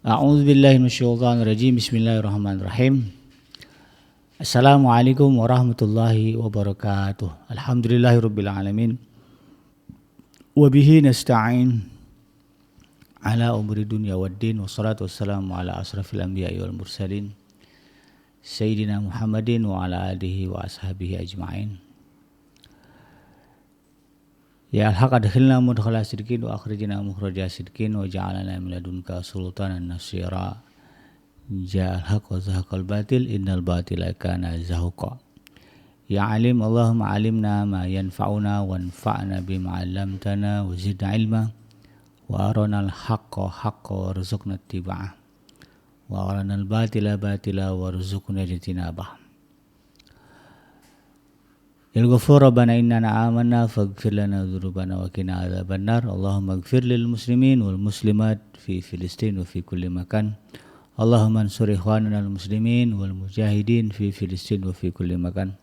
A'udzubillahi minasyaitonirrajim. Bismillahirrahmanirrahim. Assalamualaikum warahmatullahi wabarakatuh. Alhamdulillahirabbil alamin. Wa bihi nasta'in ala umuri dunya waddin. Wassalatu wassalamu ala asrafil anbiya'i wal mursalin Sayyidina Muhammadin wa ala alihi wa ashabihi ajma'in. Ya al-haq adkhilna mudkhala sidqin wa akhrijna mukhraja sidqin wa ja'alna min ladunka sultanan nasira. Ja al-haq wa zahaqal batil innal batila kana zahuqa. Ya alim Allahumma alimna ma yanfa'una wanfa'na bima 'allamtana wa zidna ilma wa arana al-haqqa haqqa warzuqna ittiba'ah wa arana al-batila batila warzuqna ijtinabah. Ya Ghafur Rabbana innana amanna faghfir lana dzunubana wa qina adzabannar. Allahumma ighfir lil muslimin wal muslimat fi Filistin wa fi kulli makan. Allahumma ansur ikhwanana al muslimin wal mujahidin fi Filistin wa fi kulli makan.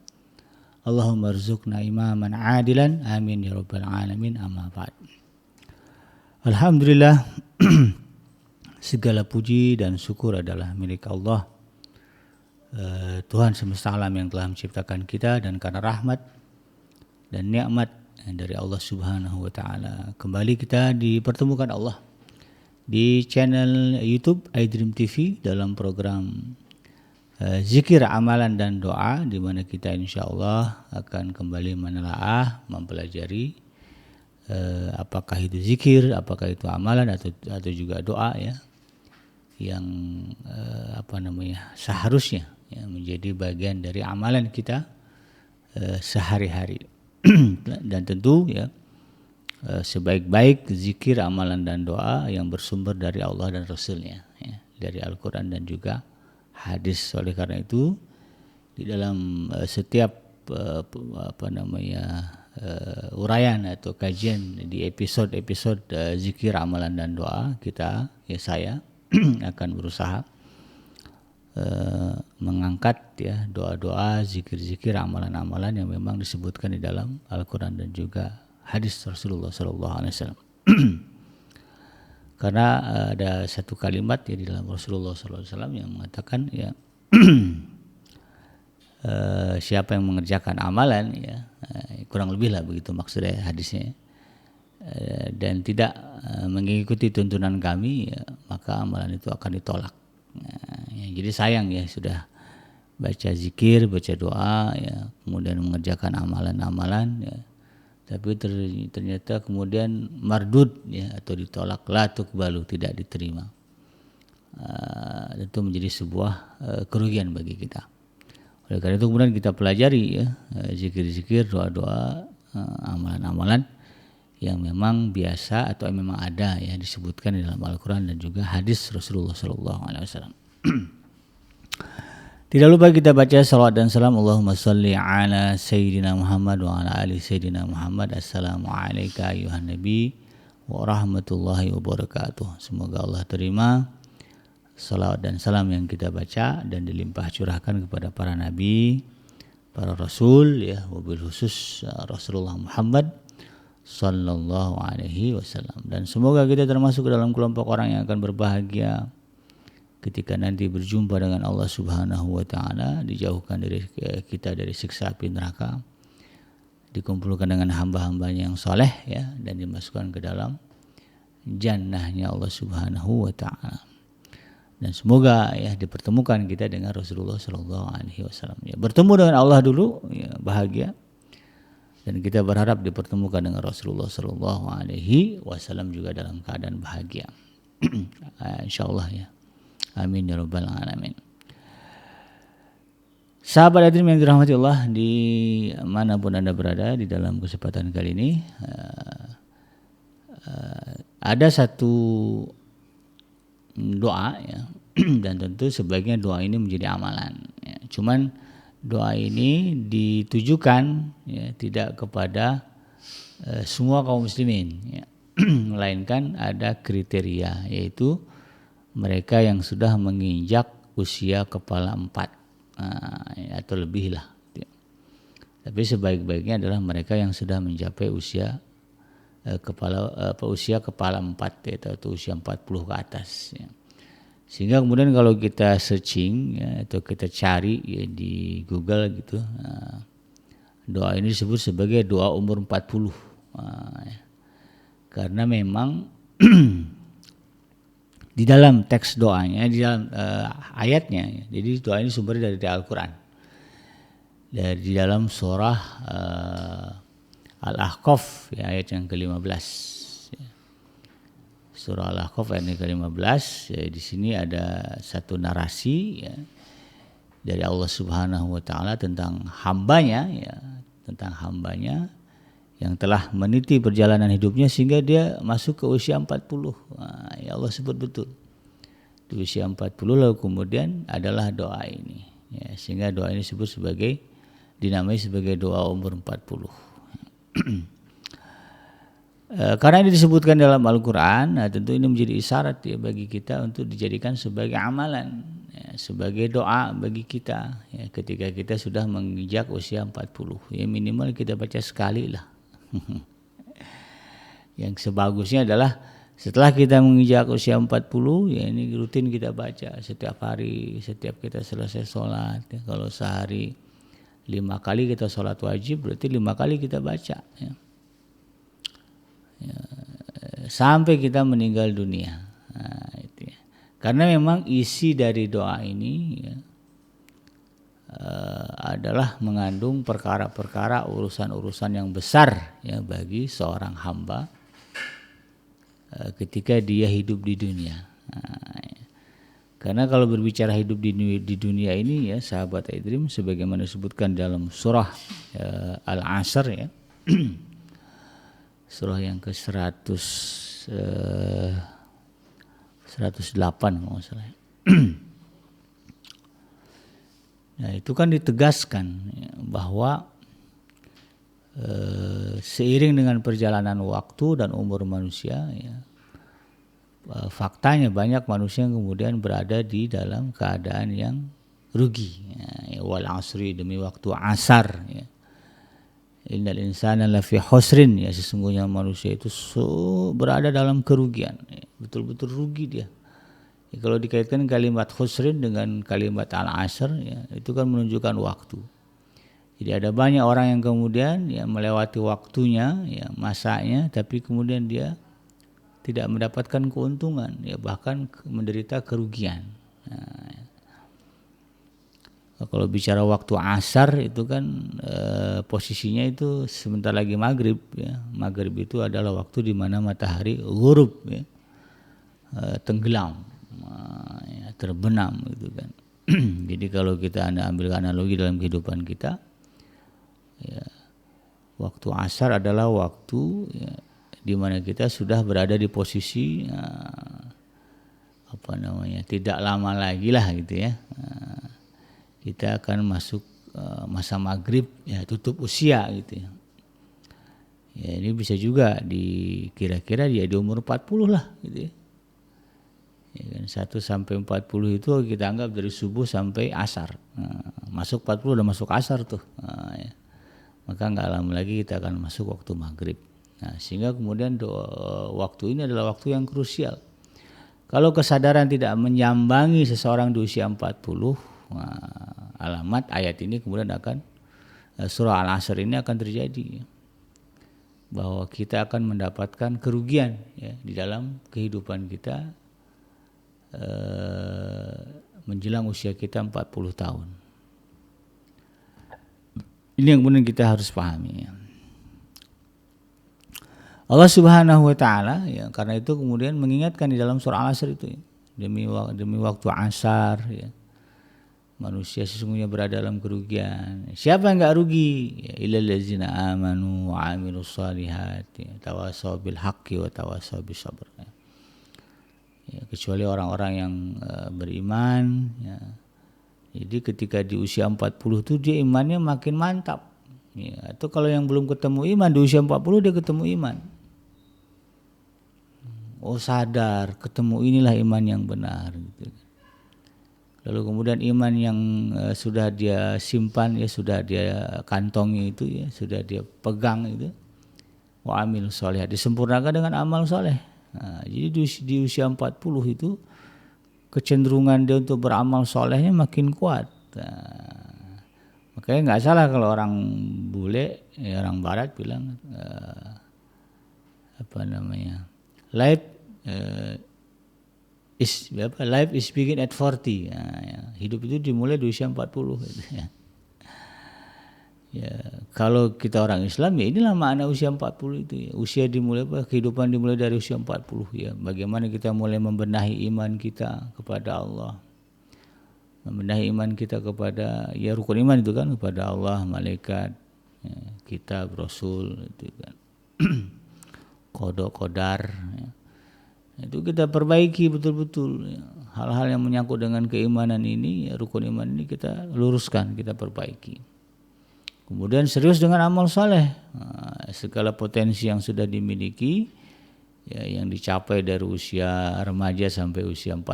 Allahumma arzuqna imaman adilan amin ya rabbal alamin. Amma ba'd. Alhamdulillah, segala puji dan syukur adalah milik Allah, Tuhan semesta alam yang telah menciptakan kita, dan karena rahmat dan nikmat dari Allah Subhanahu wa taala kembali kita dipertemukan Allah di channel YouTube iDream TV dalam program zikir, amalan dan doa, di mana kita insyaallah akan kembali menelaah, mempelajari apakah itu zikir, apakah itu amalan atau juga doa ya, yang seharusnya ya, menjadi bagian dari amalan kita sehari-hari. Dan tentu ya, sebaik-baik zikir, amalan dan doa yang bersumber dari Allah dan Rasulnya ya, dari Al-Quran dan juga hadis. Oleh karena itu di dalam setiap uraian atau kajian di episode zikir, amalan dan doa kita, ya saya akan berusaha mengangkat ya doa-doa, zikir-zikir, amalan-amalan yang memang disebutkan di dalam Al-Quran dan juga hadis Rasulullah SAW. Karena ada satu kalimat ya di dalam Rasulullah SAW yang mengatakan ya siapa yang mengerjakan amalan ya, kurang lebih lah begitu maksudnya hadisnya, dan tidak mengikuti tuntunan kami ya, maka amalan itu akan ditolak. Nah, ya, jadi sayang ya, sudah baca zikir, baca doa ya, kemudian mengerjakan amalan-amalan ya, tapi ternyata kemudian mardud ya, atau ditolak, la tuqbalu, tidak diterima. Itu menjadi sebuah kerugian bagi kita. Oleh karena itu kemudian kita pelajari ya zikir-zikir, doa-doa, amalan-amalan yang memang biasa atau yang memang ada ya disebutkan di dalam Al-Quran dan juga hadis Rasulullah SAW. Tidak lupa kita baca salawat dan salam. Allahumma salli ala Sayyidina Muhammad wa ala ali Sayyidina Muhammad. Assalamualaikum ayuhan Nabi wa rahmatullahi wabarakatuh. Semoga Allah terima salawat dan salam yang kita baca dan dilimpah curahkan kepada para nabi, para rasul ya, wabil khusus Rasulullah Muhammad sallallahu alaihi wasallam. Dan semoga kita termasuk dalam kelompok orang yang akan berbahagia ketika nanti berjumpa dengan Allah Subhanahu wa taala, dijauhkan dari kita dari siksa api neraka, dikumpulkan dengan hamba-hambanya yang soleh ya, dan dimasukkan ke dalam jannahnya Allah Subhanahu wa taala. Dan semoga ya dipertemukan kita dengan Rasulullah sallallahu alaihi wasallam. Ya, bertemu dengan Allah dulu ya, bahagia. Dan kita berharap dipertemukan dengan Rasulullah sallallahu alaihi wasallam juga dalam keadaan bahagia. Insyaallah ya. Amin ya rabbal alamin. Sahabat hadirin yang dirahmati Allah, di manapun Anda berada di dalam kesempatan kali ini, ada satu doa ya, dan tentu sebaiknya doa ini menjadi amalan ya. Cuman doa ini ditujukan ya, tidak kepada semua kaum muslimin ya, melainkan ada kriteria, yaitu mereka yang sudah menginjak usia kepala 4 atau lebih lah ya. Tapi sebaik-baiknya adalah mereka yang sudah mencapai usia usia kepala 4 atau usia 40 ke atas ya. Sehingga kemudian kalau kita searching ya, atau kita cari ya, di Google gitu, doa ini disebut sebagai doa umur 40. Ya. Karena memang di dalam teks doanya, di dalam ayatnya, ya, jadi doa ini sumbernya dari Al-Quran. Di dalam surah Al-Ahqaf ya, ayat yang ke-15. Ya. Surah Al-Ahqaf ayat yang ke-15, ya, di sini ada satu narasi ya, dari Allah Subhanahu wa taala tentang hambanya ya, tentang hambanya yang telah meniti perjalanan hidupnya sehingga dia masuk ke usia 40. Nah, ya Allah sebut betul. Di usia 40 lalu kemudian adalah doa ini. Ya, sehingga doa ini disebut sebagai, dinamai sebagai doa umur 40. Karena ini disebutkan dalam Al-Quran, nah tentu ini menjadi isyarat ya bagi kita untuk dijadikan sebagai amalan, ya, sebagai doa bagi kita ya, ketika kita sudah menginjak usia 40. Ya minimal kita baca sekali lah. Yang sebagusnya adalah setelah kita menginjak usia 40 ya ini rutin kita baca setiap hari, setiap kita selesai sholat ya. Kalau sehari 5 kali kita sholat wajib, berarti 5 kali kita baca ya. Ya, sampai kita meninggal dunia. Nah, itu ya. Karena memang isi dari doa ini ya, adalah mengandung perkara-perkara, urusan-urusan yang besar ya bagi seorang hamba ketika dia hidup di dunia. Nah, ya. Karena kalau berbicara hidup di dunia ini ya sahabat iDream, sebagaimana disebutkan dalam surah Al-Asr ya, surah yang ke-100 108 kalau salah. Nah, itu kan ditegaskan ya, bahwa seiring dengan perjalanan waktu dan umur manusia ya, faktanya banyak manusia yang kemudian berada di dalam keadaan yang rugi ya, wal asri, demi waktu asar ya. Innal insana lafi khusrin ya, sesungguhnya manusia itu berada dalam kerugian ya, betul-betul rugi dia. Ya, kalau dikaitkan kalimat khusrin dengan kalimat al-asr ya, itu kan menunjukkan waktu. Jadi ada banyak orang yang kemudian ya melewati waktunya ya, masanya, tapi kemudian dia tidak mendapatkan keuntungan ya, bahkan menderita kerugian. Nah, kalau bicara waktu asar itu kan posisinya itu sebentar lagi maghrib ya. Maghrib itu adalah waktu di mana matahari ghurub ya, tenggelam ya, terbenam gitu kan. Jadi kalau kita ambil analogi dalam kehidupan kita ya, waktu asar adalah waktu ya, di mana kita sudah berada di posisi tidak lama lagi lah gitu ya. Kita akan masuk masa maghrib ya, tutup usia gitu ya. Ya ini bisa juga kira-kira dia di umur 40 lah gitu ya. Ya kan 1 sampai 40 itu kita anggap dari subuh sampai asar. Nah, masuk 40 udah masuk asar tuh. Nah, ya. Maka enggak lama lagi kita akan masuk waktu maghrib. Nah, sehingga kemudian waktu ini adalah waktu yang krusial. Kalau kesadaran tidak menyambangi seseorang di usia 40, alamat ayat ini kemudian akan surah Al-Asr ini akan terjadi bahwa kita akan mendapatkan kerugian ya, di dalam kehidupan kita menjelang usia kita 40 tahun. Ini yang kemudian kita harus pahami ya. Allah Subhanahu wa taala ya, karena itu kemudian mengingatkan di dalam surah Al-Asr itu ya, demi waktu asar ya. Manusia sesungguhnya berada dalam kerugian. Siapa yang enggak rugi? Ya, illal ladzina amanu wa amilus shalihat, ya, tawasaw bil haqqi wa tawasaw bis sabr. Ya, kecuali orang-orang yang beriman ya. Jadi ketika di usia 40 itu dia imannya makin mantap. Ya, atau kalau yang belum ketemu iman di usia 40 dia ketemu iman. Oh sadar, ketemu inilah iman yang benar gitu. Lalu kemudian iman yang sudah dia simpan ya, sudah dia kantongi itu ya, sudah dia pegang itu, wa amil soleh, disempurnakan dengan amal soleh. Nah, jadi di usia 40 itu kecenderungan dia untuk beramal solehnya makin kuat. Makanya nggak salah kalau orang bule, orang barat bilang life is begin at 40. Hidup itu dimulai di usia 40 gitu ya. Ya, kalau kita orang Islam ya inilah makna usia 40 itu ya. Usia dimulai kehidupan dimulai dari usia 40 ya. Bagaimana kita mulai membenahi iman kita kepada Allah. Membenahi iman kita kepada ya rukun iman itu kan, kepada Allah, malaikat, ya, kitab, rasul itu kan. Qada qadar ya. Itu kita perbaiki betul-betul ya. Hal-hal yang menyangkut dengan keimanan ini ya, rukun iman ini kita luruskan, kita perbaiki. Kemudian serius dengan amal saleh. Segala potensi yang sudah dimiliki ya, yang dicapai dari usia remaja sampai usia 40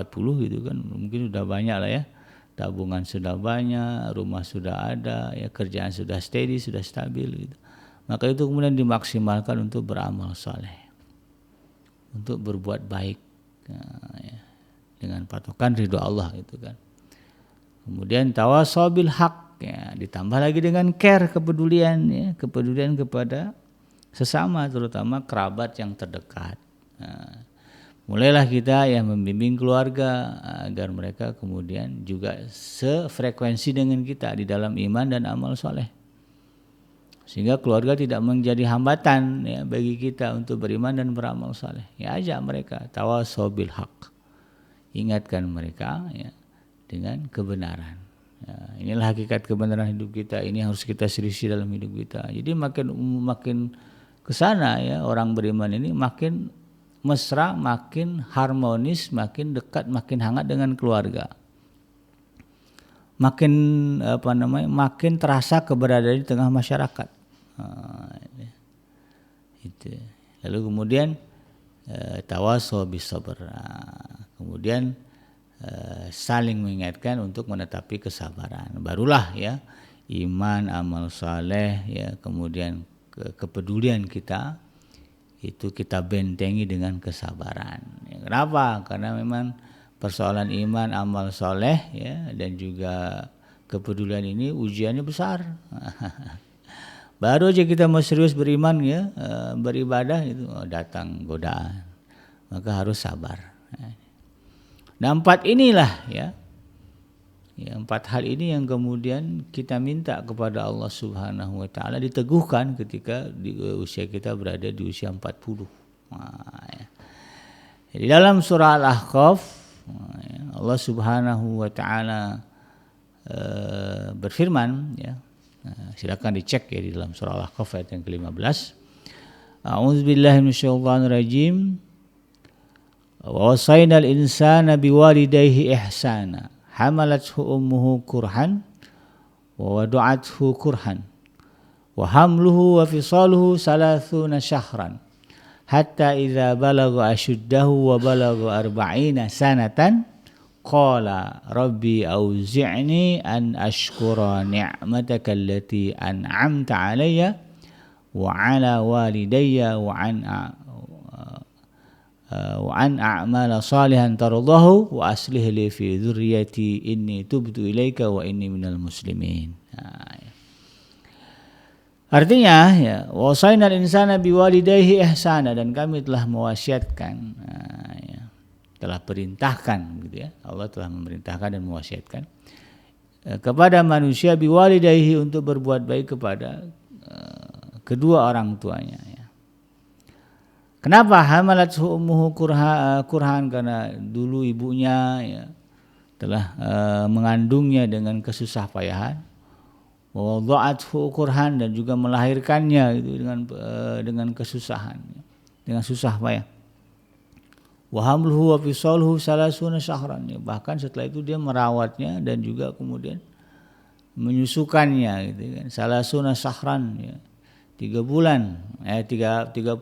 gitu kan, mungkin sudah banyak lah ya. Tabungan sudah banyak, rumah sudah ada, ya kerjaan sudah steady, sudah stabil gitu. Maka itu kemudian dimaksimalkan untuk beramal saleh, untuk berbuat baik ya, dengan patokan ridho Allah itu kan. Kemudian tawasau bil haq ya, ditambah lagi dengan care, kepedulian ya, kepedulian kepada sesama, terutama kerabat yang terdekat. Nah, mulailah kita yang membimbing keluarga agar mereka kemudian juga sefrekuensi dengan kita di dalam iman dan amal soleh, sehingga keluarga tidak menjadi hambatan ya bagi kita untuk beriman dan beramal soleh. Ya ajak mereka tawasau bil haq, ingatkan mereka ya dengan kebenaran. Ya, inilah hakikat kebenaran hidup kita. Ini harus kita serisi dalam hidup kita. Jadi makin kesana ya, orang beriman ini makin mesra, makin harmonis, makin dekat, makin hangat dengan keluarga. Makin makin terasa keberadaan di tengah masyarakat. Itu. Lalu kemudian tawasau bis sabr. Kemudian saling mengingatkan untuk menetapi kesabaran. Barulah ya iman, amal saleh ya, kemudian kepedulian kita itu kita bentengi dengan kesabaran. Ya, kenapa? Karena memang persoalan iman, amal saleh ya dan juga kepedulian ini ujiannya besar. Baru aja kita mau serius beriman ya, beribadah itu datang godaan. Maka harus sabar. Nah 4 inilah ya, 4 hal ini yang kemudian kita minta kepada Allah Subhanahu Wa Taala diteguhkan ketika di usia kita berada di usia 40. Ya. Di dalam surah Al-Ahqaf ya, Allah Subhanahu Wa Taala berfirman ya, silakan dicek ya di dalam surah Al-Ahqaf ayat yang ke-15. A'udzubillahi minasyaitonirrajim. Wa wasainal insana biwalidayhi ihsana hamalathu ummuhu kurhan wa wada'athu kurhan wa hamluhu wa fisaluhu 30 syahran hatta idza balagha ashuddahu wa balagha 40 sanatan qala rabbi auzi'ni an ashkura ni'mataka allati an'amta 'alayya wa 'ala walidayya wa an a'mala salihan tardahu wa aslih li fi dzurriyyati inni tubtu ilaika wa inni minal muslimin. Artinya ya, wasainal insana biwalidayhi ihsana, dan kami telah mewasiatkan telah perintahkan gitu ya. Allah telah memerintahkan dan mewasiatkan kepada manusia biwalidayhi untuk berbuat baik kepada kedua orang tuanya ya. Kenapa hamalathu ummuhu kurhan? Karena dulu ibunya ya telah mengandungnya dengan kesusah payahan. Wa wada'athu kurhan, dan juga melahirkannya itu dengan kesusahan, dengan susah payah. Wa hamluhu wa fisaluhu 30 syahran. Bahkan setelah itu dia merawatnya dan juga kemudian menyusukannya gitu kan. 30 syahran ya. 30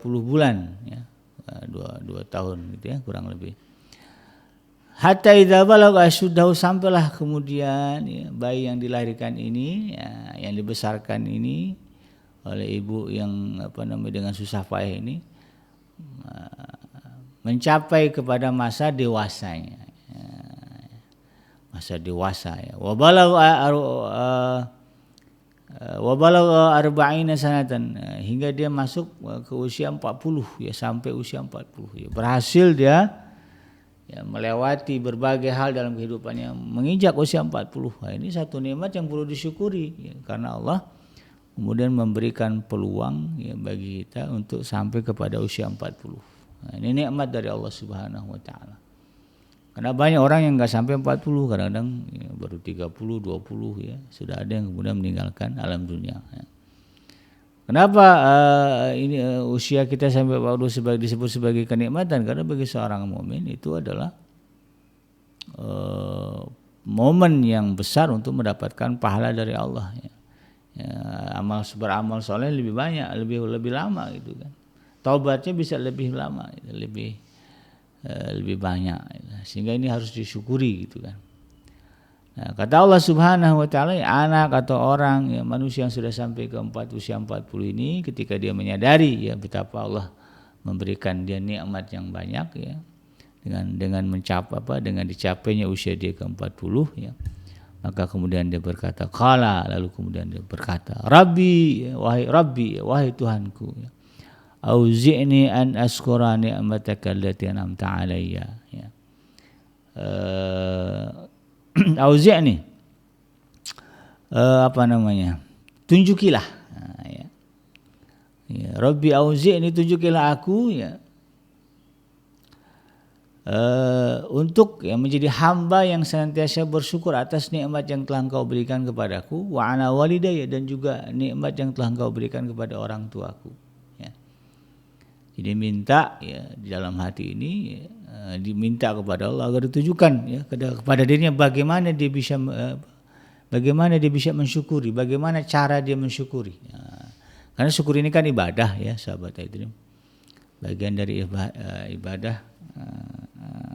bulan ya, 2 tahun gitu ya kurang lebih. Hatta idza balagha ashuddahu, sampailah kemudian ya, bayi yang dilahirkan ini ya, yang dibesarkan ini oleh ibu yang dengan susah payah ini mencapai kepada masa dewasanya. masa dewasa ya. Wa balagha arba'ina sanatan, hingga dia masuk ke usia 40 ya, sampai usia 40 ya. Berhasil dia ya melewati berbagai hal dalam kehidupannya menginjak usia 40. Nah, ini satu nikmat yang perlu disyukuri ya, karena Allah kemudian memberikan peluang ya bagi kita untuk sampai kepada usia 40. Nah, ini nikmat dari Allah Subhanahu wa taala. Karena banyak orang yang enggak sampai 40, kadang-kadang ya, baru 30, 20 ya, sudah ada yang kemudian meninggalkan alam dunia ya. Kenapa ini usia kita sampai 40 disebut sebagai kenikmatan? Karena bagi seorang mukmin itu adalah momen yang besar untuk mendapatkan pahala dari Allah ya. Ya, beramal soleh lebih banyak, lebih lama gitu kan. Taubatnya bisa lebih lama, lebih banyak, sehingga ini harus disyukuri gitu kan. Nah, kata Allah Subhanahu wa taala, anak atau orang ya, manusia yang sudah sampai ke usia 40 ini, ketika dia menyadari ya betapa Allah memberikan dia nikmat yang banyak ya, dengan dicapainya usia dia ke 40 ya, maka kemudian dia berkata lalu kemudian dia berkata Rabbi ya, wahai Tuhanku ya, auzi'ni an askura ni'mataka allati an'amta 'alayya ya. Auzi'ni tunjukilah ya. Ya, Rabbi auzi'ni, tunjukilah aku ya, untuk ya, menjadi hamba yang senantiasa bersyukur atas nikmat yang telah Engkau berikan kepadaku, wa ana walidayya, dan juga nikmat yang telah Engkau berikan kepada orang tuaku. Jadi minta ya di dalam hati ini diminta kepada Allah agar ditujukan ya kepada dirinya bagaimana dia bisa mensyukuri, bagaimana cara dia mensyukuri. Ya. Karena syukur ini kan ibadah ya sahabat itu, bagian dari ibadah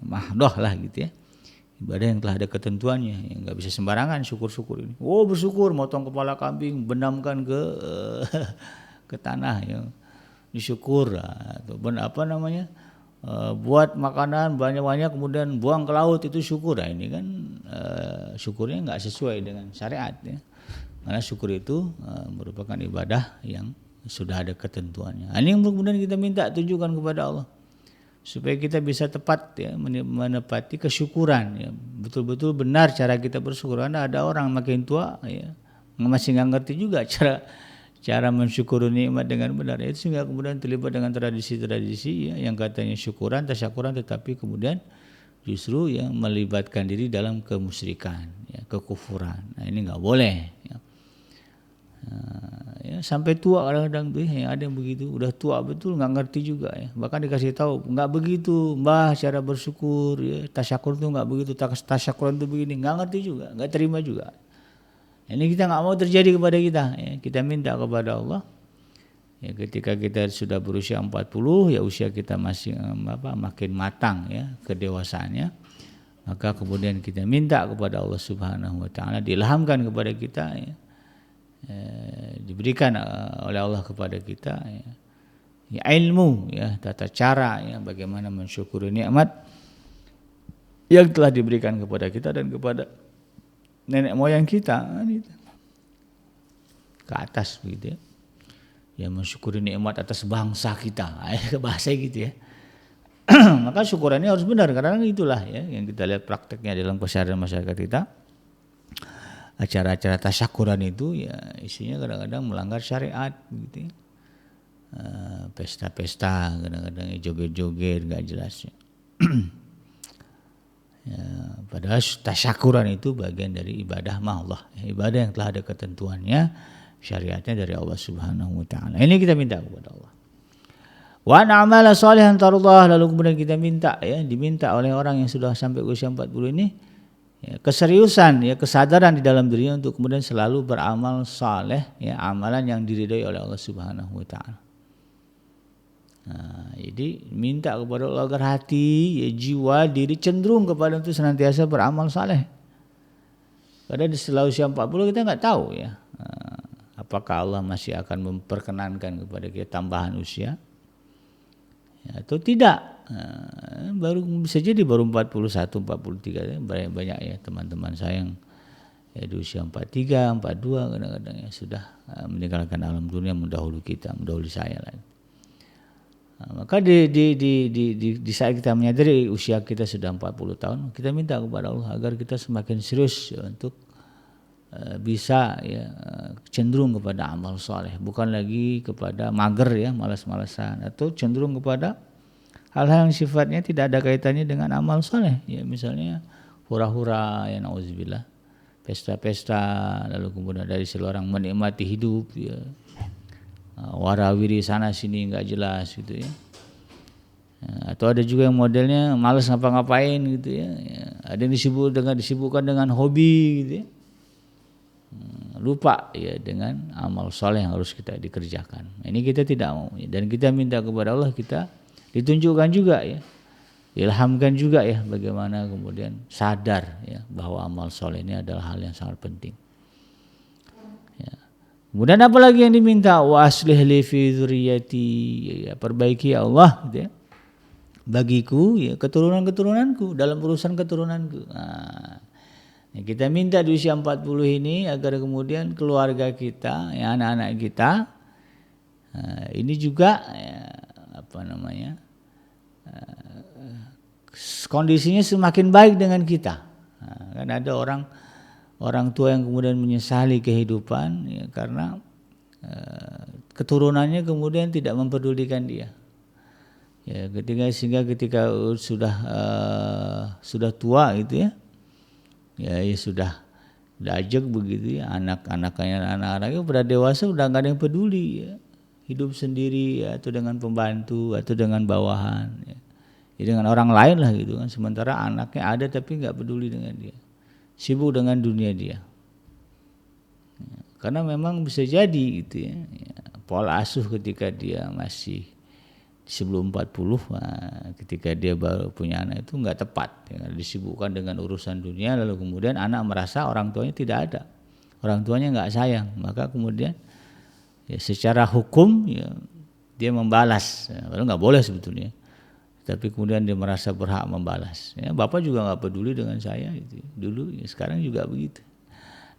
mahdoh lah gitu ya, ibadah yang telah ada ketentuannya, yang nggak bisa sembarangan syukur ini. Oh bersyukur, motong kepala kambing, benamkan ke tanah ya. Disyukur atau buat makanan banyak-banyak kemudian buang ke laut, itu syukur. Nah, ini kan syukurnya nggak sesuai dengan syariat ya, karena syukur itu merupakan ibadah yang sudah ada ketentuannya. Nah, ini yang kemudian kita minta tunjukkan kepada Allah supaya kita bisa tepat ya menepati kesyukuran ya, betul-betul benar cara kita bersyukur. Karena ada orang makin tua ya masih nggak ngerti juga cara mensyukuri nikmat dengan benar, itu sehingga kemudian terlibat dengan tradisi-tradisi ya, yang katanya tasyakuran, tetapi kemudian justru yang melibatkan diri dalam kemusyrikan ya, kekufuran. Nah, ini nggak boleh ya. Ya, sampai tua kadang-kadang tuh ya, ada yang begitu, udah tua betul nggak ngerti juga ya, bahkan dikasih tahu nggak begitu mbah cara bersyukur ya, tasyakur itu nggak begitu, tasyakuran itu begini, nggak ngerti juga, nggak terima juga. Ini kita nggak mau terjadi kepada kita ya. Kita minta kepada Allah ya, ketika kita sudah berusia 40 ya, usia kita masih makin matang ya kedewasaannya, maka kemudian kita minta kepada Allah Subhanahu wa taala, diilhamkan kepada kita ya, diberikan oleh Allah kepada kita ya, ilmu ya, tata cara ya bagaimana mensyukuri nikmat yang telah diberikan kepada kita dan kepada nenek moyang kita ke atas begitu ya, mensyukuri nikmat atas bangsa kita, bahasa gitu ya. Maka syukurannya harus benar, karena itulah ya yang kita lihat prakteknya dalam keseharian masyarakat kita. Acara-acara tasyakuran itu ya isinya kadang-kadang melanggar syariat gitu ya. Pesta-pesta, kadang-kadang joget-joget nggak jelas ya. Ya, padahal tasyakuran itu bagian dari ibadah Allah, ibadah yang telah ada ketentuannya, syariatnya dari Allah Subhanahu wa taala. Ini kita minta kepada Allah. Wa na'mala shalihan tardhah, lalu kemudian kita diminta oleh orang yang sudah sampai usia 40 ini ya, keseriusan ya, kesadaran di dalam dirinya untuk kemudian selalu beramal saleh ya, amalan yang diridhai oleh Allah Subhanahu wa taala. Nah, jadi minta kepada Allah agar hati, ya, jiwa, diri cenderung kepada itu senantiasa beramal saleh. Karena setelah usia 40 kita nggak tahu ya, apakah Allah masih akan memperkenankan kepada kita tambahan usia ya, atau tidak. baru bisa jadi baru 41, 43 ya. Banyak ya teman-teman saya yang ya di usia 43, 42 kadang-kadang ya sudah meninggalkan alam dunia mendahului saya lah. Maka di saat kita menyadari usia kita sudah 40 tahun, kita minta kepada Allah agar kita semakin serius ya, untuk bisa ya cenderung kepada amal soleh, bukan lagi kepada mager ya, malas-malasan, atau cenderung kepada hal-hal yang sifatnya tidak ada kaitannya dengan amal soleh ya, misalnya hura-hura ya, nauzubillah, pesta-pesta, lalu kemudian dari seorang menikmati hidup ya, warawiri sana sini nggak jelas gitu ya. Atau ada juga yang modelnya malas ngapa-ngapain gitu ya. Ada yang disibukkan dengan hobi gitu ya. Lupa ya dengan amal soleh yang harus kita dikerjakan. Ini kita tidak mau ya. Dan kita minta kepada Allah, kita ditunjukkan juga ya, ilhamkan juga ya, bagaimana kemudian sadar ya bahwa amal soleh ini adalah hal yang sangat penting. Kemudian apa lagi yang diminta? Wa aslih li fi dzurriyyati, ya, perbaiki ya Allah gitu ya, bagiku ya keturunan-keturunanku, dalam urusan keturunanku. Nah, kita minta di usia 40 ini agar kemudian keluarga kita, ya, anak-anak kita ini juga ya, kondisinya semakin baik dengan kita. Kan ada orang tua yang kemudian menyesali kehidupan ya, karena keturunannya kemudian tidak mempedulikan dia. Ya, sehingga ketika sudah tua gitu ya, ya sudah ajak begitu ya, anak-anaknya pada dewasa udah nggak ada yang peduli ya, hidup sendiri ya, atau dengan pembantu atau dengan bawahan ya. Dengan orang lain lah gitu kan, sementara anaknya ada tapi nggak peduli dengan dia, sibuk dengan dunia dia. Karena memang bisa jadi gitu ya, pola asuh ketika dia masih sebelum 40, ketika dia baru punya anak itu nggak tepat ya, disibukkan dengan urusan dunia, lalu kemudian anak merasa orang tuanya tidak ada, orang tuanya nggak sayang, maka kemudian ya, secara hukum ya, dia membalas, ya, padahal nggak boleh sebetulnya, tapi kemudian dia merasa berhak membalas. Ya, Bapak juga nggak peduli dengan saya itu dulu, ya, sekarang juga begitu.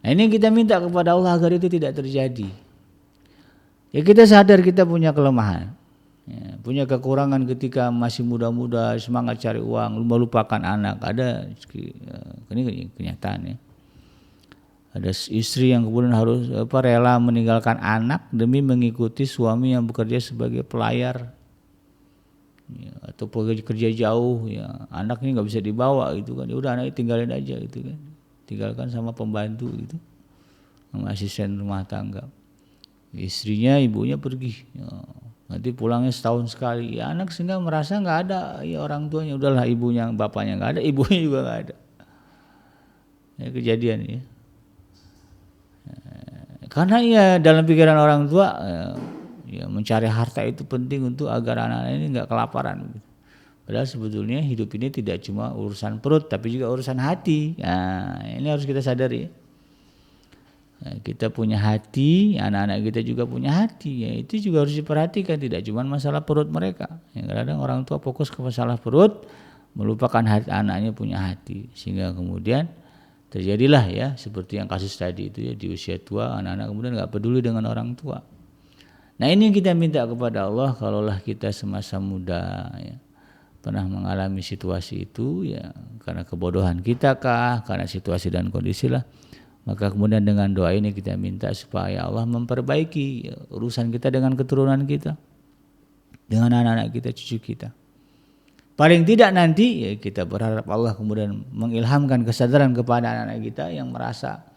Nah, ini kita minta kepada Allah agar itu tidak terjadi. Ya, kita sadar kita punya kelemahan, ya, punya kekurangan ketika masih muda-muda, semangat cari uang, melupakan anak. Ada ini kenyataan ya. Ada istri yang kemudian harus rela meninggalkan anak demi mengikuti suami yang bekerja sebagai pelayar. Ya, atau kerja jauh ya, anaknya nggak bisa dibawa gitu kan, ya udah anaknya tinggalin aja gitu kan, tinggalkan sama pembantu gitu, sama asisten rumah tangga, istrinya ibunya pergi ya, nanti pulangnya setahun sekali ya, anak sehingga merasa nggak ada ya orang tuanya, udahlah ibunya bapaknya nggak ada, ibunya juga nggak ada ya, kejadian ya. Karena ya dalam pikiran orang tua ya mencari harta itu penting untuk agar anak-anak ini nggak kelaparan. Padahal sebetulnya hidup ini tidak cuma urusan perut, tapi juga urusan hati. Nah, ini harus kita sadari. Nah, kita punya hati, anak-anak kita juga punya hati. Ya, itu juga harus diperhatikan, tidak cuma masalah perut mereka. Ya, kadang orang tua fokus ke masalah perut, melupakan hati, anaknya punya hati, sehingga kemudian terjadilah ya seperti yang kasus tadi itu ya, di usia tua anak-anak kemudian nggak peduli dengan orang tua. Nah, ini yang kita minta kepada Allah, kalaulah kita semasa muda ya, pernah mengalami situasi itu ya, karena kebodohan kita kah, karena situasi dan kondisi lah, maka kemudian dengan doa ini kita minta supaya Allah memperbaiki ya, urusan kita dengan keturunan kita, dengan anak-anak kita, cucu kita. Paling tidak nanti ya, kita berharap Allah kemudian mengilhamkan kesadaran kepada anak-anak kita yang merasa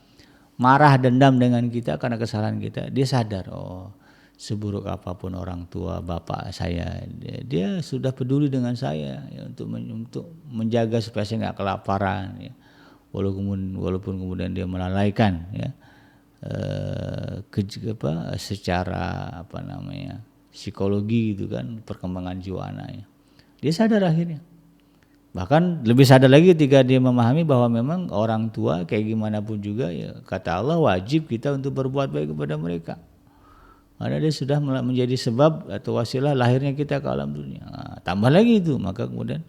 marah, dendam dengan kita karena kesalahan kita. Dia sadar, oh seburuk apapun orang tua bapak saya, dia sudah peduli dengan saya ya, untuk menjaga supaya saya nggak kelaparan ya. Walaupun kemudian dia melalaikan ya secara psikologi gitu kan, perkembangan jiwa anaknya. Dia sadar akhirnya. Bahkan lebih sadar lagi ketika dia memahami bahwa memang orang tua kayak gimana pun juga ya, kata Allah wajib kita untuk berbuat baik kepada mereka. Karena dia sudah menjadi sebab atau wasilah lahirnya kita ke alam dunia. Nah, tambah lagi itu, maka kemudian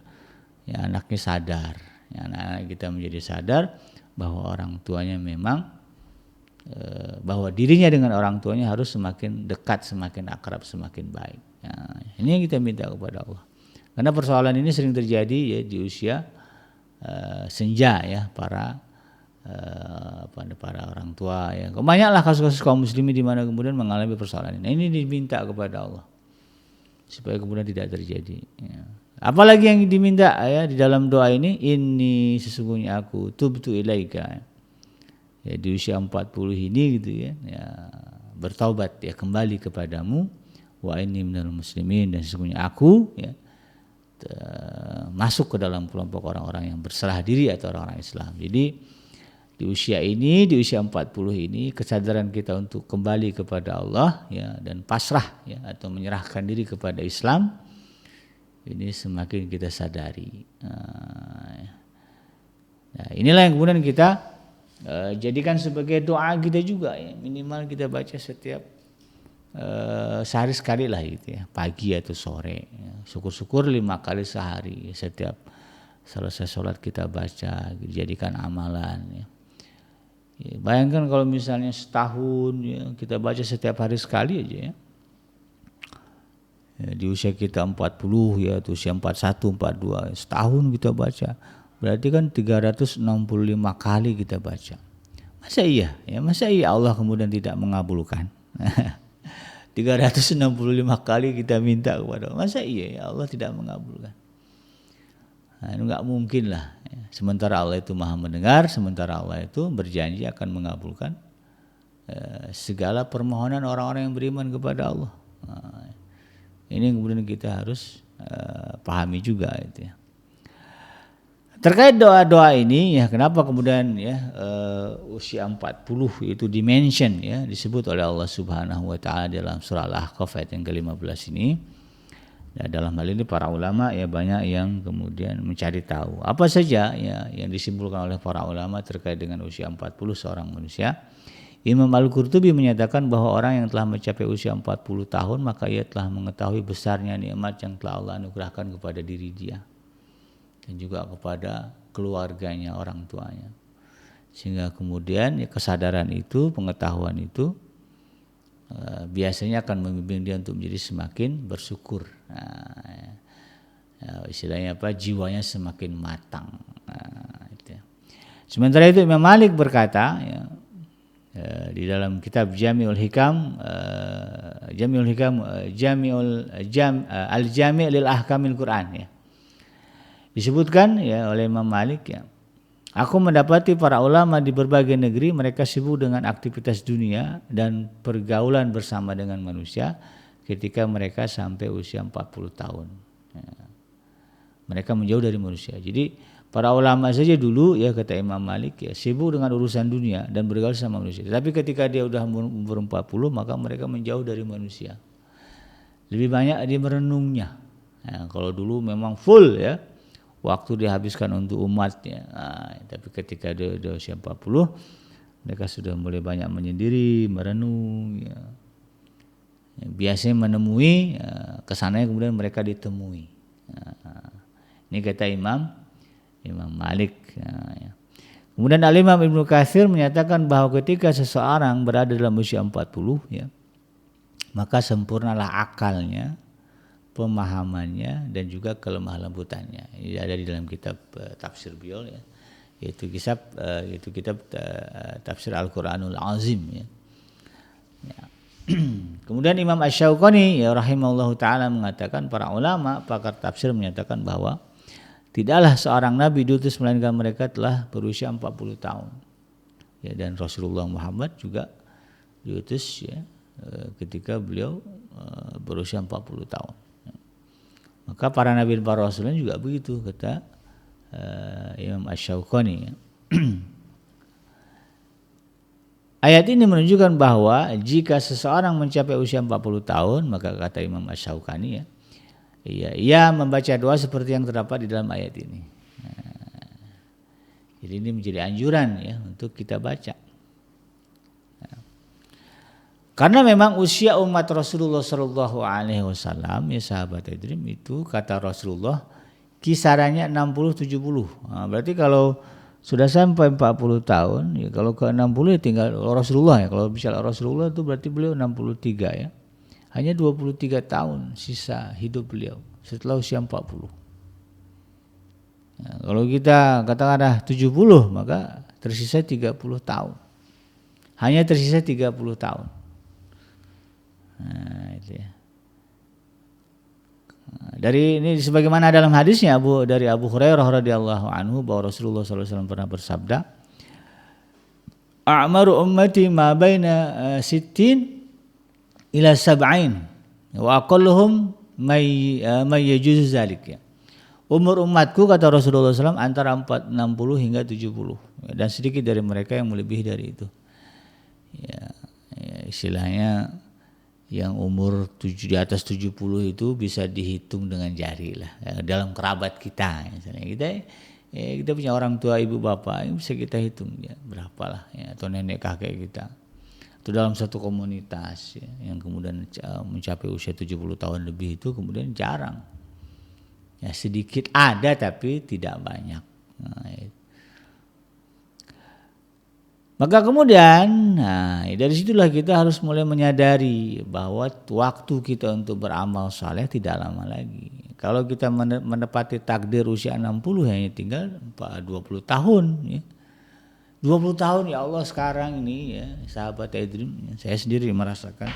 ya anaknya sadar, ya, anak kita menjadi sadar bahwa orang tuanya memang bahwa dirinya dengan orang tuanya harus semakin dekat, semakin akrab, semakin baik. Nah, ini yang kita minta kepada Allah. Karena persoalan ini sering terjadi ya di usia senja ya para orang tua ya. Banyaklah kasus-kasus kaum muslimin di mana kemudian mengalami persoalan ini. Nah, ini diminta kepada Allah supaya kemudian tidak terjadi. Ya. Apalagi yang diminta ya di dalam doa ini sesungguhnya aku tubtu ilaika. Ya, di usia 40 ini gitu ya, bertaubat ya kembali kepadamu wa inni minal muslimin dan sesungguhnya aku ya masuk ke dalam kelompok orang-orang yang berserah diri atau orang-orang Islam. Jadi di usia 40 ini kesadaran kita untuk kembali kepada Allah ya dan pasrah ya atau menyerahkan diri kepada Islam ini semakin kita sadari. Nah, inilah yang kemudian kita jadikan sebagai doa kita juga ya, minimal kita baca setiap sehari sekali lah gitu ya, pagi atau sore ya. Syukur-syukur 5 kali sehari setiap selesai sholat kita baca, jadikan amalan ya. Ya, bayangkan kalau misalnya setahun ya, kita baca setiap hari sekali aja ya. Ya, di usia kita 40 ya, atau usia 41, 42 setahun kita baca. Berarti kan 365 kali kita baca. Masa iya? Ya, masa iya Allah kemudian tidak mengabulkan? 365 kali kita minta kepada Allah. Masa iya ya Allah tidak mengabulkan? Nah, itu enggak mungkin lah. Sementara Allah itu Maha mendengar, sementara Allah itu berjanji akan mengabulkan segala permohonan orang-orang yang beriman kepada Allah. Nah, ini kemudian kita harus pahami juga itu ya. Terkait doa-doa ini ya, kenapa kemudian ya usia 40 itu dimention ya, disebut oleh Allah Subhanahu wa taala dalam surah Al-Ahqaf ayat yang ke-15 ini. Ya, dalam hal ini para ulama ya banyak yang kemudian mencari tahu apa saja ya yang disimpulkan oleh para ulama terkait dengan usia 40 seorang manusia. Imam Al-Qurtubi menyatakan bahwa orang yang telah mencapai usia 40 tahun maka ia telah mengetahui besarnya nikmat yang telah Allah anugerahkan kepada diri dia dan juga kepada keluarganya, orang tuanya. Sehingga kemudian ya, kesadaran itu, pengetahuan itu biasanya akan membimbing dia untuk menjadi semakin bersyukur. Nah, ya, istilahnya apa? Jiwanya semakin matang. Nah, itu ya. Sementara itu Imam Malik berkata ya, di dalam kitab Jami'ul Hikam Al-Jami' lil Ahkamil Quran ya. Disebutkan ya oleh Imam Malik ya. Aku mendapati para ulama di berbagai negeri mereka sibuk dengan aktivitas dunia dan pergaulan bersama dengan manusia ketika mereka sampai usia 40 tahun. Ya. Mereka menjauh dari manusia. Jadi para ulama saja dulu ya kata Imam Malik ya sibuk dengan urusan dunia dan bergaul sama manusia. Tapi ketika dia udah umur 40 maka mereka menjauh dari manusia. Lebih banyak dia merenungnya. Ya, kalau dulu memang full ya. Waktu dihabiskan untuk umatnya. Nah, tapi ketika dia usia 40, mereka sudah mulai banyak menyendiri, merenung. Ya. Biasanya menemui, kesananya kemudian mereka ditemui. Nah, ini kata Imam Malik. Ya. Kemudian Al-Imam Ibnu Katsir menyatakan bahwa ketika seseorang berada dalam usia 40, ya, maka sempurnalah akalnya, pemahamannya dan juga kelemah lembutannya. Ini ada di dalam kitab tafsir beliau ya. Yaitu kitab tafsir Al-Qur'anul Azim ya. Ya. Kemudian Imam Asy-Syaukani ya rahimahullahu taala mengatakan para ulama pakar tafsir menyatakan bahwa tidaklah seorang nabi diutus melainkan mereka telah berusia 40 tahun. Ya, dan Rasulullah Muhammad juga diutus ya ketika beliau berusia 40 tahun. Maka para nabi dan para rasulnya juga begitu kata Imam Asy-Syaukani. Ya. Ayat ini menunjukkan bahwa jika seseorang mencapai usia 40 tahun maka kata Imam Asy-Syaukani ya, ia membaca doa seperti yang terdapat di dalam ayat ini. Nah, jadi ini menjadi anjuran ya untuk kita baca. Nah. Karena memang usia umat Rasulullah Shallallahu Alaihi Wasallam ya sahabat Idrim itu kata Rasulullah kisarannya 60-70. Nah, berarti kalau sudah sampai 40 tahun ya kalau ke 60 ya tinggal Rasulullah ya. Kalau misalnya Rasulullah itu berarti beliau 63 ya. Hanya 23 tahun sisa hidup beliau setelah usia 40. Nah, kalau kita katakanlah 70 maka tersisa 30 tahun. Hanya tersisa 30 tahun. Nah, itu ya. Dari ini sebagaimana dalam hadisnya dari Abu Hurairah radhiyallahu anhu bahwa Rasulullah SAW pernah bersabda, "A'maru ummati ma baina sittin ila sab'in wa aqalluhum may yajuzu zalik." Ya. Umur umatku kata Rasulullah SAW antara 60 hingga 70 dan sedikit dari mereka yang melebihi dari itu. Ya, istilahnya yang umur di atas 70 itu bisa dihitung dengan jari lah ya, dalam kerabat kita misalnya kita punya orang tua ibu bapak ini bisa kita hitung ya berapa lah ya, atau nenek kakek kita itu dalam satu komunitas ya, yang kemudian mencapai usia 70 tahun lebih itu kemudian jarang ya, sedikit ada tapi tidak banyak. Nah, itu. Maka kemudian, dari situlah kita harus mulai menyadari bahwa waktu kita untuk beramal saleh tidak lama lagi. Kalau kita menepati takdir usia 60 hanya tinggal 20 tahun. Ya. 20 tahun ya Allah sekarang ini ya sahabat Idrim, saya sendiri merasakan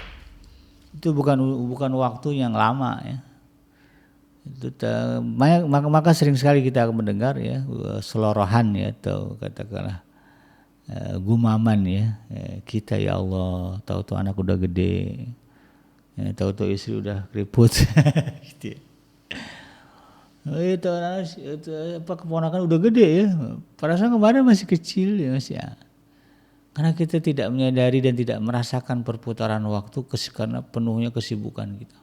itu bukan waktu yang lama ya. Itu maka sering sekali kita mendengar ya selorohan ya atau katakanlah gumaman ya kita ya Allah tahu-tahu anak udah gede ya, tahu-tahu istri udah keriput gitu ya. Itu apa keponakan udah gede ya padahal kemarin masih kecil ya masih ya. Karena kita tidak menyadari dan tidak merasakan perputaran waktu karena penuhnya kesibukan kita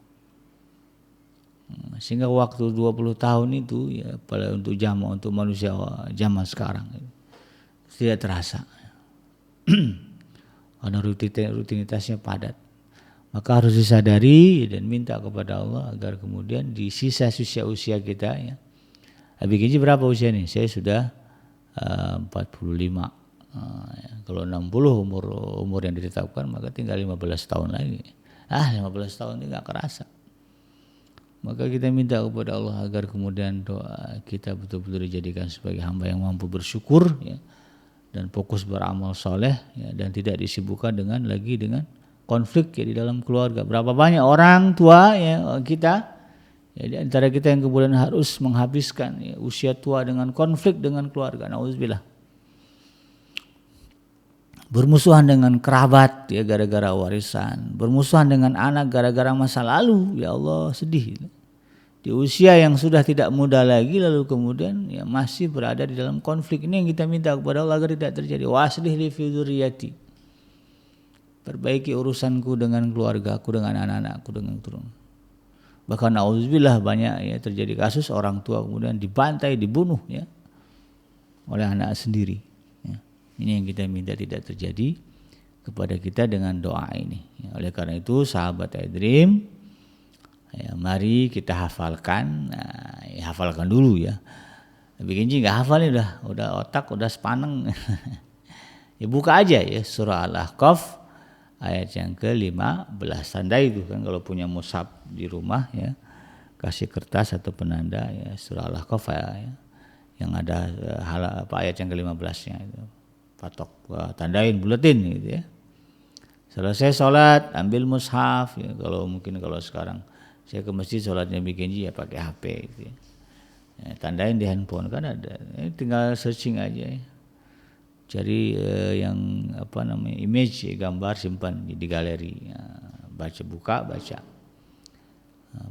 sehingga waktu 20 tahun itu ya pada untuk manusia zaman sekarang tidak terasa karena rutinitasnya padat. Maka harus disadari dan minta kepada Allah agar kemudian di sisa usia kita ya. Habib Genji berapa usia nih? Saya sudah 45. Ya. Kalau 60 umur yang ditetapkan maka tinggal 15 tahun lagi. 15 tahun ini gak kerasa. Maka kita minta kepada Allah agar kemudian doa kita betul-betul dijadikan sebagai hamba yang mampu bersyukur ya. Dan fokus beramal soleh ya, dan tidak disibukkan dengan konflik ya, di dalam keluarga. Berapa banyak orang tua ya kita ya, di antara kita yang kemudian harus menghabiskan ya, usia tua dengan konflik dengan keluarga. Nauzubillah. Bermusuhan dengan kerabat ya gara-gara warisan, bermusuhan dengan anak gara-gara masa lalu. Ya Allah sedih. Di usia yang sudah tidak muda lagi lalu kemudian ya masih berada di dalam konflik ini yang kita minta kepada Allah agar tidak terjadi. Waslih li fi dzurriyyati. Perbaiki urusanku dengan keluargaku, dengan anak-anakku, dengan turun. Bahkan auzubillah banyak ya terjadi kasus orang tua kemudian dibantai, dibunuh ya oleh anak sendiri. Ya. Ini yang kita minta tidak terjadi kepada kita dengan doa ini. Ya, oleh karena itu sahabat Idrim ya, mari kita hafalkan, hafalkan dulu ya. Bikin nggak hafal nih udah otak udah sepaneng. Ya buka aja ya surah Al-Ahqaf ayat yang ke-15. Tandai itu kan kalau punya mushaf di rumah ya, kasih kertas atau penanda ya surah Al-Ahqaf ya, yang ada ayat yang ke-15-nya itu. Patok, tandain, buletin gitu ya. Selesai sholat ambil mushaf ya, kalau sekarang saya ke masjid sholatnya bikin ya pakai HP gitu ya. Ya, tandain di handphone kan ada, tinggal searching aja ya. Cari yang image gambar simpan di galeri ya, buka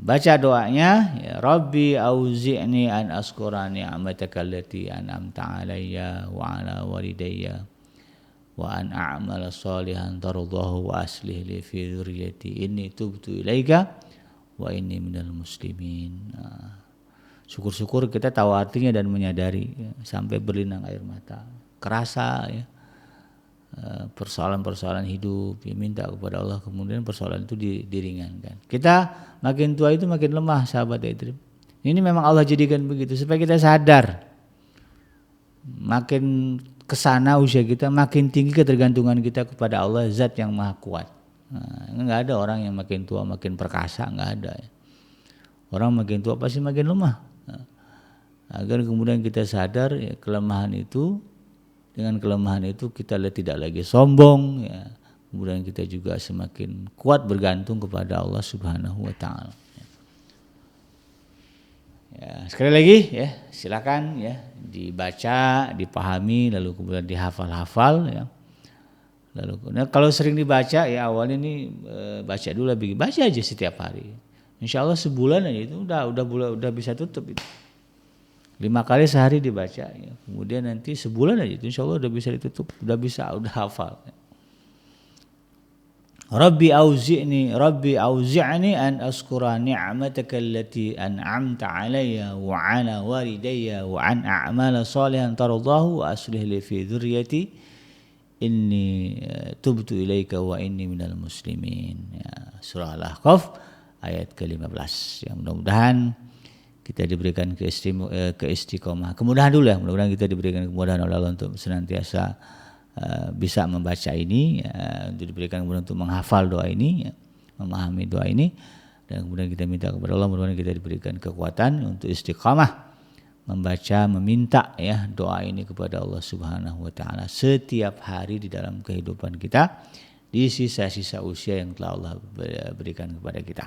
baca doanya ya Rabbi auzi'ni an askura ni'mataka allati an'amta alayya wa ala walidayya wa an a'mala shalihan tardahu wa aslih li fi dzurriyyati inni tubtu ilaika wa inni minal muslimin. Syukur-syukur kita tahu artinya dan menyadari ya, sampai berlinang air mata. Kerasa ya. persoalan-persoalan hidup, ya minta kepada Allah, kemudian persoalan itu diringankan. Kita makin tua itu makin lemah, sahabat Daydream. Ini memang Allah jadikan begitu supaya kita sadar. Makin kesana usia kita, makin tinggi ketergantungan kita kepada Allah, Zat yang Maha Kuat. Nggak ada orang yang makin tua makin perkasa, nggak ada. Orang makin tua pasti makin lemah. Agar kemudian kita sadar ya, kelemahan itu. Dengan kelemahan itu kita tidak lagi sombong, ya. Kemudian kita juga semakin kuat bergantung kepada Allah Subhanahu wa taala. Ya, sekali lagi ya, silakan ya dibaca, dipahami, lalu kemudian dihafal-hafal ya. Lalu kalau sering dibaca ya awalnya ini baca dulu, baca aja setiap hari. Insya Allah sebulan aja itu udah bisa tutup itu. 5 kali sehari dibaca ya. Kemudian nanti sebulan aja itu insya Allah udah bisa ditutup, udah hafal. Rabbi auzi'ni an askura ni'mataka allati an'amta alayya wa ala walidayya wa an a'mala salihan tardahu wa aslih li fi dzurriyyati inni tubtu ilaika wa inni minal muslimin. Ya, surah Al-Ahqaf ayat ke-15. Ya, mudah-mudahan kita diberikan keistiqomah. Kemudahan dulu ya, mudah-mudahan kita diberikan kemudahan oleh Allah untuk senantiasa bisa membaca ini, untuk diberikan kemudahan untuk menghafal doa ini, ya, memahami doa ini, dan kemudian kita minta kepada Allah mudah-mudahan kita diberikan kekuatan untuk istiqamah membaca, meminta ya doa ini kepada Allah Subhanahu wa taala setiap hari di dalam kehidupan kita di sisa-sisa usia yang telah Allah berikan kepada kita.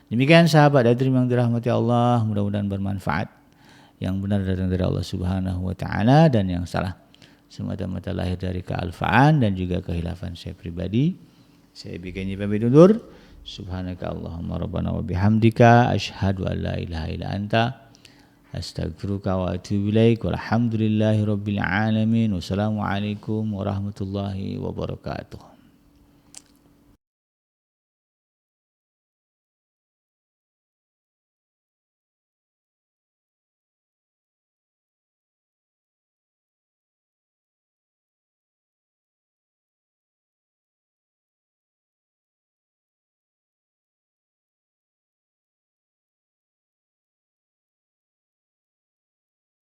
Demikian sahabat Daydream yang dirahmati Allah, mudah-mudahan bermanfaat. Yang benar datang dari Allah Subhanahu wa taala dan yang salah semata-mata lahir dari kealfaan dan juga kehilafan saya pribadi. Saya bikin pamit undur. Subhanaka Allahumma rabbana wa bihamdika asyhadu an la ilaha illa anta astaghfiruka wa atubu ilaik. Walhamdulillahirabbil alamin. Wassalamualaikum warahmatullahi wabarakatuh.